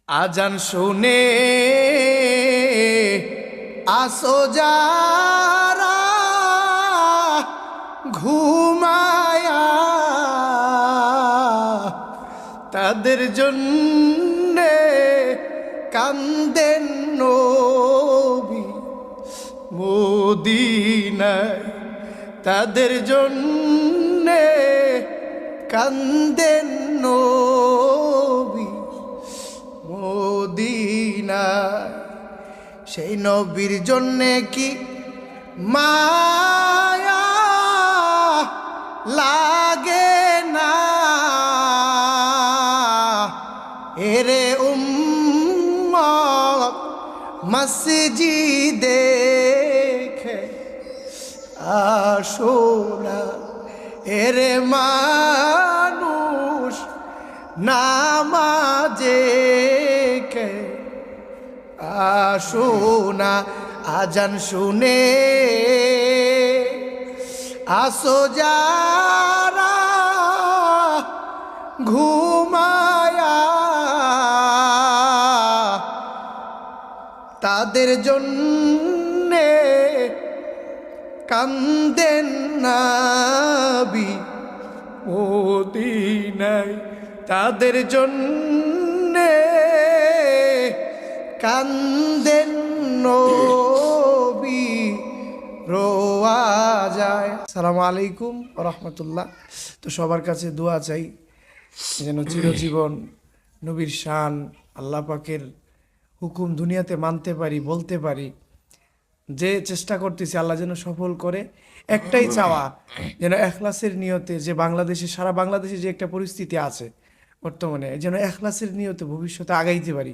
আজান শুনে আসো যারা ঘুমায়া, তাদের জন্যে কান্দেন নবী মদিনায়, তাদের জন্যে কান্দেন নবী মদিনায়। সেই নবীর জন্যে কি মায়া লাগে না, এরে উম্মত মসজিদে দেখে আসো না, এরে মানুষ নামাজে কে আসো না। আজান শুনে আসো যারা ঘুমায়া, তাদের জন্যে কান্দেন নবী মদিনায়, তাদের জন্যে কান্দেন নবী রোয়া যায়। আসসালামু আলাইকুম ওয়া রাহমাতুল্লাহ। তো সবার কাছে দোয়া চাই যেন চিরজীবন নবীর শান, আল্লাহ পাকের হুকুম দুনিয়াতে মানতে পারি, বলতে পারি। যে চেষ্টা করতেছি আল্লাহ যেন সফল করে। একটাই চাওয়া যেন এখলাসের নিয়তে, যে বাংলাদেশে, সারা বাংলাদেশে যে একটা পরিস্থিতি আছে বর্তমানে, যেন এখলাসের নিয়তে ভবিষ্যতে আগাইতে পারি।